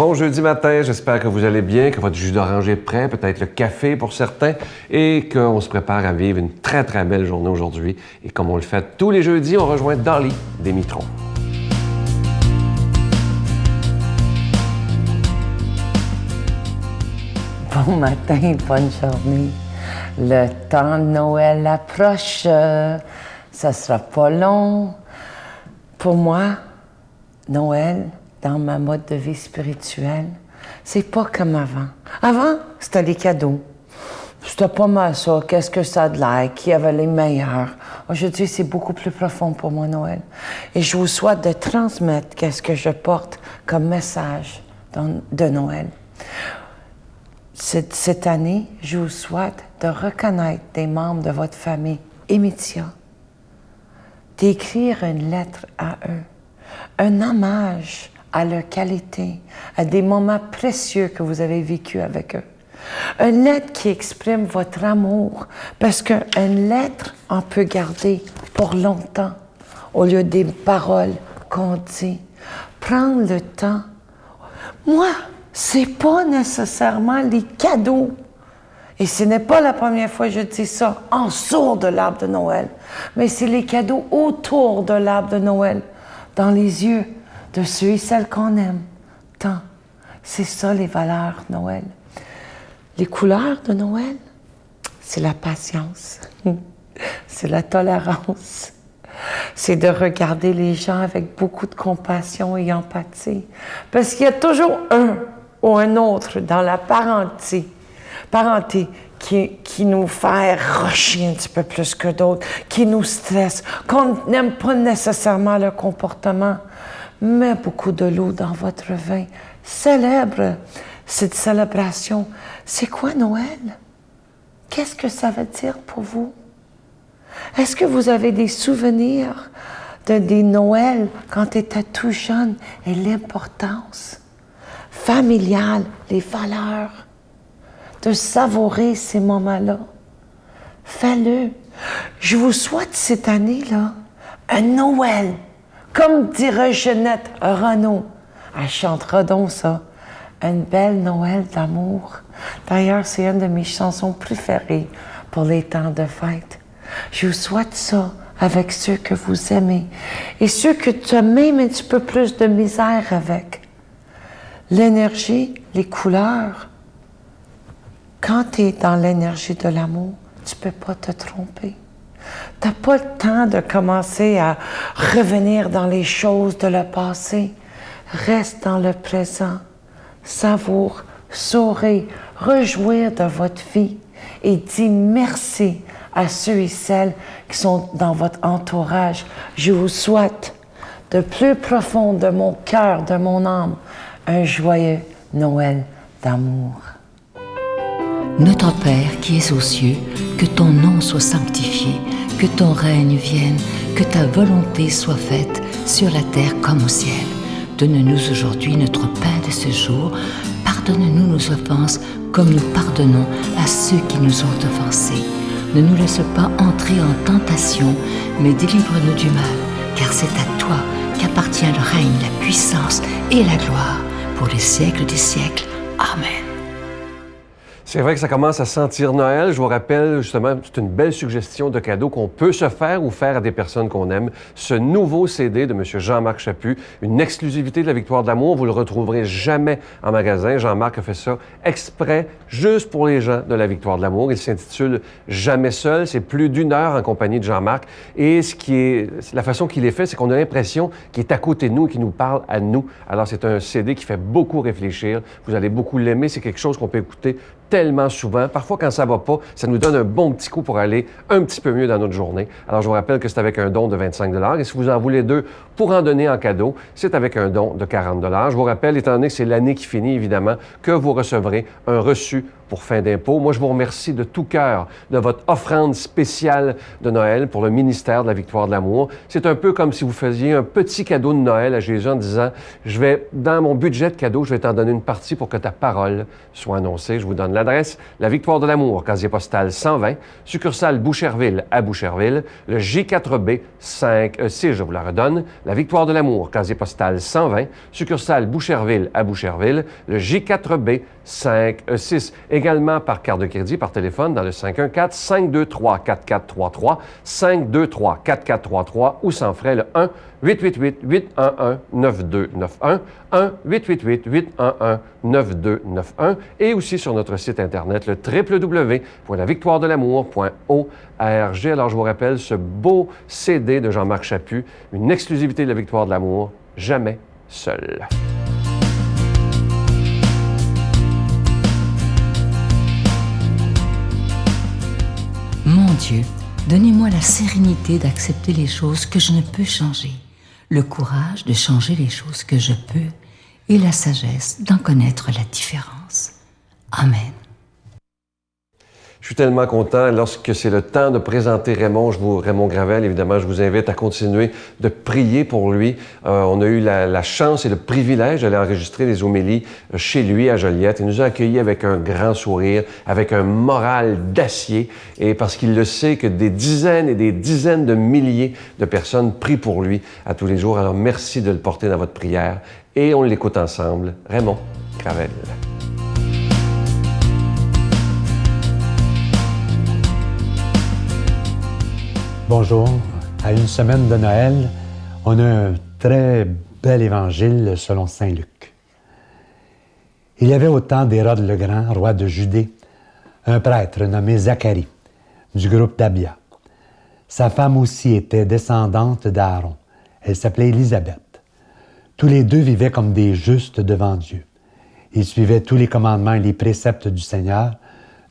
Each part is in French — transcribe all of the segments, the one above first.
Bon jeudi matin, j'espère que vous allez bien, que votre jus d'orange est prêt, peut-être le café pour certains, et qu'on se prépare à vivre une très très belle journée aujourd'hui. Et comme on le fait tous les jeudis, on rejoint Dolly Démitron. Bon matin, bonne journée. Le temps de Noël approche, ça sera pas long. Pour moi, Noël, dans ma mode de vie spirituelle, c'est pas comme avant. Avant, c'était les cadeaux. C'était pas mal ça. Qu'est-ce que ça a de l'air? Qui avait les meilleurs? Aujourd'hui, c'est beaucoup plus profond pour moi, Noël. Et je vous souhaite de transmettre qu'est-ce que je porte comme message de Noël. Cette année, je vous souhaite de reconnaître des membres de votre famille immédiats, d'écrire une lettre à eux, un hommage à leur qualité, à des moments précieux que vous avez vécus avec eux. Une lettre qui exprime votre amour, parce qu'une lettre, on peut garder pour longtemps, au lieu des paroles qu'on dit. Prendre le temps. Moi, c'est pas nécessairement les cadeaux. Et ce n'est pas la première fois que je dis ça en dessous de l'arbre de Noël, mais c'est les cadeaux autour de l'arbre de Noël, dans les yeux de ceux et celles qu'on aime tant. C'est ça les valeurs de Noël. Les couleurs de Noël, c'est la patience, c'est la tolérance, c'est de regarder les gens avec beaucoup de compassion et empathie. Parce qu'il y a toujours un ou un autre dans la parenté qui nous fait rusher un petit peu plus que d'autres, qui nous stresse, qu'on n'aime pas nécessairement leur comportement. Mets beaucoup de l'eau dans votre vin. Célèbre cette célébration. C'est quoi Noël? Qu'est-ce que ça veut dire pour vous? Est-ce que vous avez des souvenirs des Noëls quand tu étais tout jeune et l'importance familiale, les valeurs, de savourer ces moments-là? Fais-le. Je vous souhaite cette année-là un Noël. Comme dirait Jeannette Renaud, elle chantera donc ça, une belle Noël d'amour. D'ailleurs, c'est une de mes chansons préférées pour les temps de fête. Je vous souhaite ça avec ceux que vous aimez et ceux que tu as même un petit peu plus de misère avec. L'énergie, les couleurs, quand tu es dans l'énergie de l'amour, tu ne peux pas te tromper. Tu n'as pas le temps de commencer à revenir dans les choses de le passé. Reste dans le présent. Savoure, souris, rejouir de votre vie et dis merci à ceux et celles qui sont dans votre entourage. Je vous souhaite, de plus profond de mon cœur, de mon âme, un joyeux Noël d'amour. Notre Père qui es aux cieux, que ton nom soit sanctifié, que ton règne vienne, que ta volonté soit faite sur la terre comme au ciel. Donne-nous aujourd'hui notre pain de ce jour. Pardonne-nous nos offenses comme nous pardonnons à ceux qui nous ont offensés. Ne nous laisse pas entrer en tentation, mais délivre-nous du mal, car c'est à toi qu'appartient le règne, la puissance et la gloire pour les siècles des siècles. Amen. C'est vrai que ça commence à sentir Noël. Je vous rappelle, justement, c'est une belle suggestion de cadeau qu'on peut se faire ou faire à des personnes qu'on aime. Ce nouveau CD de M. Jean-Marc Chaput, une exclusivité de la Victoire de l'amour. Vous le retrouverez jamais en magasin. Jean-Marc a fait ça exprès, juste pour les gens de la Victoire de l'amour. Il s'intitule « Jamais seul ». C'est plus d'1 heure en compagnie de Jean-Marc. Et la façon qu'il est fait, c'est qu'on a l'impression qu'il est à côté de nous et qu'il nous parle à nous. Alors, c'est un CD qui fait beaucoup réfléchir. Vous allez beaucoup l'aimer. C'est quelque chose qu'on peut écouter tellement souvent. Parfois, quand ça va pas, ça nous donne un bon petit coup pour aller un petit peu mieux dans notre journée. Alors, je vous rappelle que c'est avec un don de 25 $ et si vous en voulez 2 pour en donner en cadeau, c'est avec un don de 40 $. Je vous rappelle, étant donné que c'est l'année qui finit, évidemment, que vous recevrez un reçu pour fin d'impôt. Moi, je vous remercie de tout cœur de votre offrande spéciale de Noël pour le ministère de la Victoire de l'Amour. C'est un peu comme si vous faisiez un petit cadeau de Noël à Jésus en disant, dans mon budget de cadeau, je vais t'en donner une partie pour que ta parole soit annoncée. Je vous donne l'adresse, la Victoire de l'Amour, casier postal 120, succursale Boucherville à Boucherville, le J4B 5E6, je vous la redonne, la Victoire de l'Amour, casier postal 120, succursale Boucherville à Boucherville, le J4B 5E6. Également par carte de crédit, par téléphone, dans le 514-523-4433, 523-4433 ou sans frais, le 1-888-811-9291, 1-888-811-9291 et aussi sur notre site Internet, le www.lavictoiredelamour.org. Alors, je vous rappelle ce beau CD de Jean-Marc Chaput, une exclusivité de la Victoire de l'Amour, jamais seul. Mon Dieu, donnez-moi la sérénité d'accepter les choses que je ne peux changer, le courage de changer les choses que je peux et la sagesse d'en connaître la différence. Amen. Je suis tellement content. Lorsque c'est le temps de présenter Raymond Gravel, évidemment, je vous invite à continuer de prier pour lui. On a eu la chance et le privilège d'aller enregistrer les homélies chez lui à Joliette. Il nous a accueillis avec un grand sourire, avec un moral d'acier, et parce qu'il le sait que des dizaines et des dizaines de milliers de personnes prient pour lui à tous les jours. Alors, merci de le porter dans votre prière et on l'écoute ensemble. Raymond Gravel. Bonjour. À une semaine de Noël, on a un très bel évangile selon saint Luc. Il y avait au temps d'Hérode le Grand, roi de Judée, un prêtre nommé Zacharie, du groupe d'Abia. Sa femme aussi était descendante d'Aaron. Elle s'appelait Élisabeth. Tous les deux vivaient comme des justes devant Dieu. Ils suivaient tous les commandements et les préceptes du Seigneur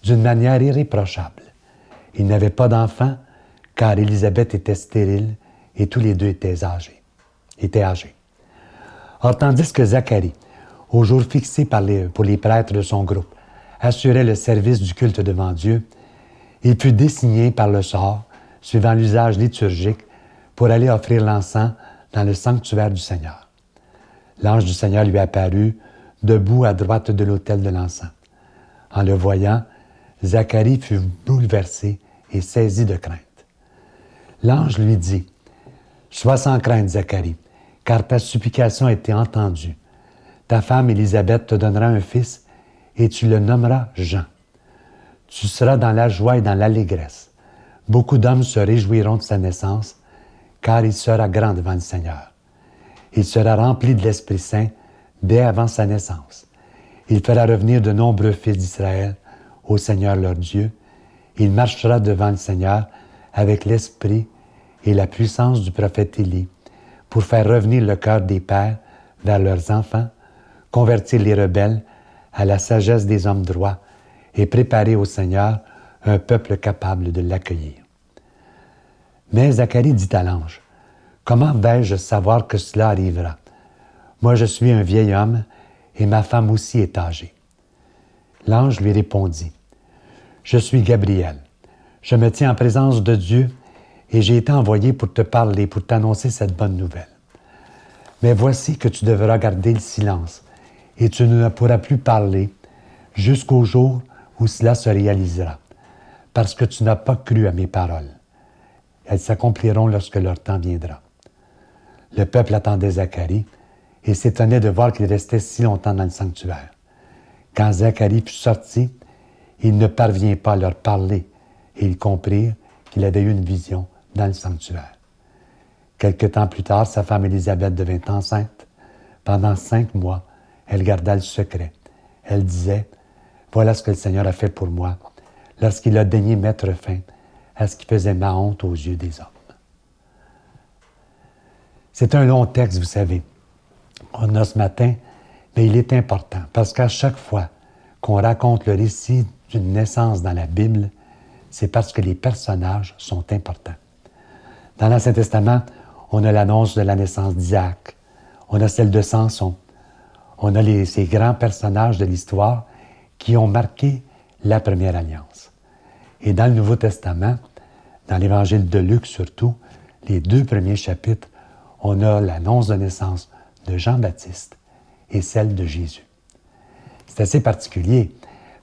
d'une manière irréprochable. Ils n'avaient pas d'enfants, car Élisabeth était stérile et tous les deux étaient âgés. Or, tandis que Zacharie, au jour fixé pour les prêtres de son groupe, assurait le service du culte devant Dieu, il fut désigné par le sort, suivant l'usage liturgique, pour aller offrir l'encens dans le sanctuaire du Seigneur. L'ange du Seigneur lui apparut, debout à droite de l'autel de l'encens. En le voyant, Zacharie fut bouleversé et saisi de crainte. L'ange lui dit, « Sois sans crainte, Zacharie, car ta supplication a été entendue. Ta femme Élisabeth te donnera un fils et tu le nommeras Jean. Tu seras dans la joie et dans l'allégresse. Beaucoup d'hommes se réjouiront de sa naissance, car il sera grand devant le Seigneur. Il sera rempli de l'Esprit Saint dès avant sa naissance. Il fera revenir de nombreux fils d'Israël au Seigneur leur Dieu. Il marchera devant le Seigneur avec l'esprit et la puissance du prophète Élie, pour faire revenir le cœur des pères vers leurs enfants, convertir les rebelles à la sagesse des hommes droits et préparer au Seigneur un peuple capable de l'accueillir. » Mais Zacharie dit à l'ange, « Comment vais-je savoir que cela arrivera? Moi je suis un vieil homme et ma femme aussi est âgée. » L'ange lui répondit, « Je suis Gabriel. Je me tiens en présence de Dieu et j'ai été envoyé pour te parler, pour t'annoncer cette bonne nouvelle. Mais voici que tu devras garder le silence et tu ne pourras plus parler jusqu'au jour où cela se réalisera, parce que tu n'as pas cru à mes paroles. Elles s'accompliront lorsque leur temps viendra. » Le peuple attendait Zacharie et s'étonnait de voir qu'il restait si longtemps dans le sanctuaire. Quand Zacharie fut sorti, il ne parvint pas à leur parler et ils comprirent qu'il avait eu une vision dans le sanctuaire. Quelque temps plus tard, sa femme Élisabeth devint enceinte. Pendant 5 mois, elle garda le secret. Elle disait, « Voilà ce que le Seigneur a fait pour moi, lorsqu'il a daigné mettre fin à ce qui faisait ma honte aux yeux des hommes. » C'est un long texte, vous savez, qu'on a ce matin, mais il est important, parce qu'à chaque fois qu'on raconte le récit d'une naissance dans la Bible, c'est parce que les personnages sont importants. Dans l'Ancien Testament, on a l'annonce de la naissance d'Isaac, on a celle de Samson, on a ces grands personnages de l'histoire qui ont marqué la première alliance. Et dans le Nouveau Testament, dans l'Évangile de Luc surtout, les 2 premiers chapitres, on a l'annonce de naissance de Jean-Baptiste et celle de Jésus. C'est assez particulier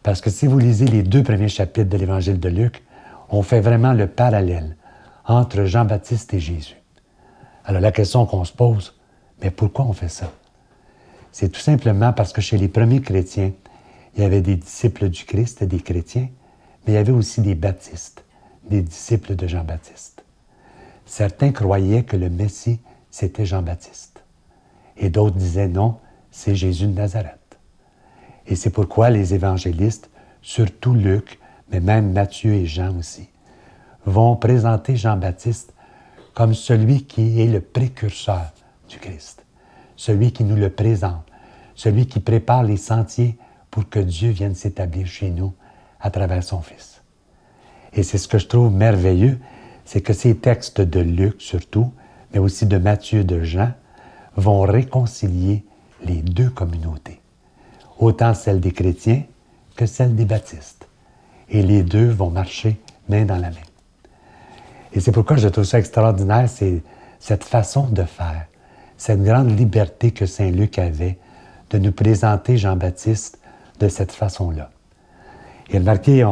parce que si vous lisez les 2 premiers chapitres de l'Évangile de Luc, on fait vraiment le parallèle entre Jean-Baptiste et Jésus. Alors la question qu'on se pose, mais pourquoi on fait ça? C'est tout simplement parce que chez les premiers chrétiens, il y avait des disciples du Christ, des chrétiens, mais il y avait aussi des baptistes, des disciples de Jean-Baptiste. Certains croyaient que le Messie, c'était Jean-Baptiste. Et d'autres disaient non, c'est Jésus de Nazareth. Et c'est pourquoi les évangélistes, surtout Luc, mais même Matthieu et Jean aussi, vont présenter Jean-Baptiste comme celui qui est le précurseur du Christ, celui qui nous le présente, celui qui prépare les sentiers pour que Dieu vienne s'établir chez nous à travers son Fils. Et c'est ce que je trouve merveilleux, c'est que ces textes de Luc surtout, mais aussi de Matthieu et de Jean, vont réconcilier les 2 communautés, autant celle des chrétiens que celle des baptistes. Et les 2 vont marcher main dans la main. Et c'est pourquoi je trouve ça extraordinaire, c'est cette façon de faire, cette grande liberté que Saint Luc avait de nous présenter Jean-Baptiste de cette façon-là. Et remarquez,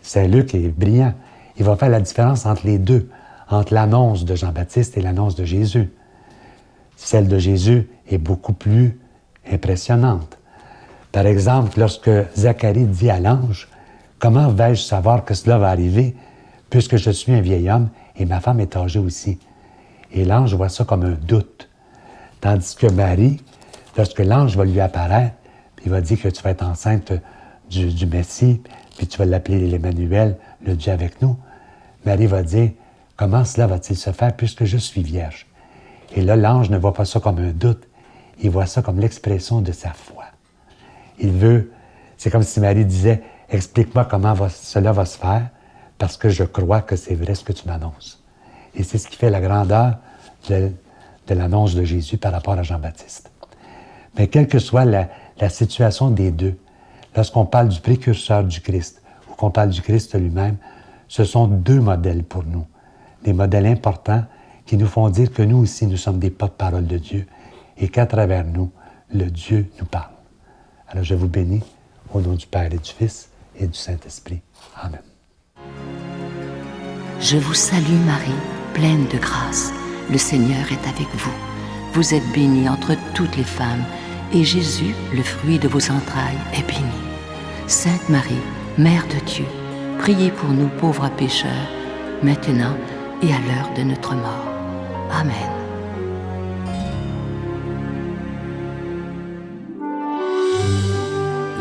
Saint Luc est brillant. Il va faire la différence entre les 2, entre l'annonce de Jean-Baptiste et l'annonce de Jésus. Celle de Jésus est beaucoup plus impressionnante. Par exemple, lorsque Zacharie dit à l'ange, « Comment vais-je savoir que cela va arriver, puisque je suis un vieil homme et ma femme est âgée aussi? » Et l'ange voit ça comme un doute. Tandis que Marie, lorsque l'ange va lui apparaître, puis il va dire que tu vas être enceinte du Messie, puis tu vas l'appeler l'Emmanuel, le Dieu avec nous, Marie va dire, « Comment cela va-t-il se faire puisque je suis vierge? » Et là, l'ange ne voit pas ça comme un doute, il voit ça comme l'expression de sa foi. Il veut, c'est comme si Marie disait, « Explique-moi comment cela va se faire, parce que je crois que c'est vrai ce que tu m'annonces. » Et c'est ce qui fait la grandeur de l'annonce de Jésus par rapport à Jean-Baptiste. Mais quelle que soit la situation des 2, lorsqu'on parle du précurseur du Christ ou qu'on parle du Christ lui-même, ce sont 2 modèles pour nous, des modèles importants qui nous font dire que nous aussi, nous sommes des porte-parole de Dieu et qu'à travers nous, le Dieu nous parle. Alors je vous bénis au nom du Père et du Fils et du Saint-Esprit. Amen. Je vous salue Marie, pleine de grâce. Le Seigneur est avec vous. Vous êtes bénie entre toutes les femmes, et Jésus, le fruit de vos entrailles, est béni. Sainte Marie, Mère de Dieu, priez pour nous pauvres pécheurs, maintenant et à l'heure de notre mort. Amen.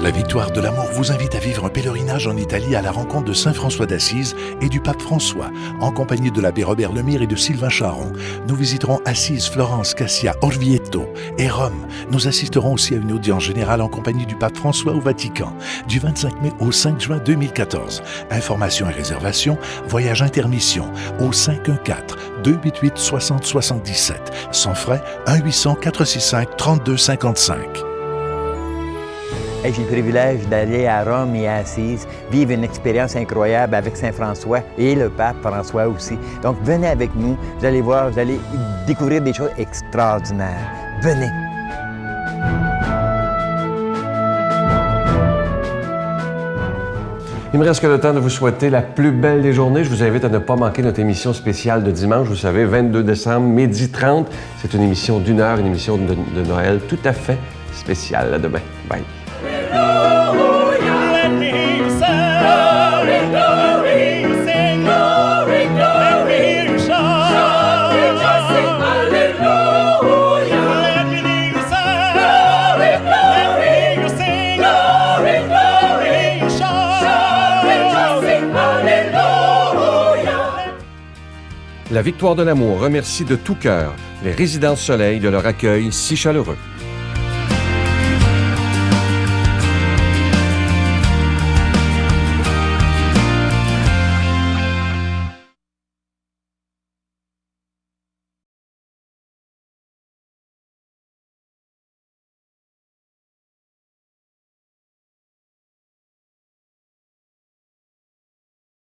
La Victoire de l'amour vous invite à vivre un pèlerinage en Italie à la rencontre de Saint François d'Assise et du pape François, en compagnie de l'abbé Robert Lemire et de Sylvain Charon. Nous visiterons Assise, Florence, Cassia, Orvieto et Rome. Nous assisterons aussi à une audience générale en compagnie du pape François au Vatican, du 25 mai au 5 juin 2014. Informations et réservations, voyage intermission au 514-288-6077. Sans frais, 1-800-465-3255. J'ai le privilège d'aller à Rome et à Assise, vivre une expérience incroyable avec Saint François et le pape François aussi. Donc venez avec nous, vous allez voir, vous allez découvrir des choses extraordinaires. Venez! Il me reste que le temps de vous souhaiter la plus belle des journées. Je vous invite à ne pas manquer notre émission spéciale de dimanche. Vous savez, 22 décembre, midi 30. C'est une émission d'1 heure, une émission de Noël tout à fait spéciale. À demain. Bye. La Victoire de l'amour remercie de tout cœur les Résidences Soleil de leur accueil si chaleureux.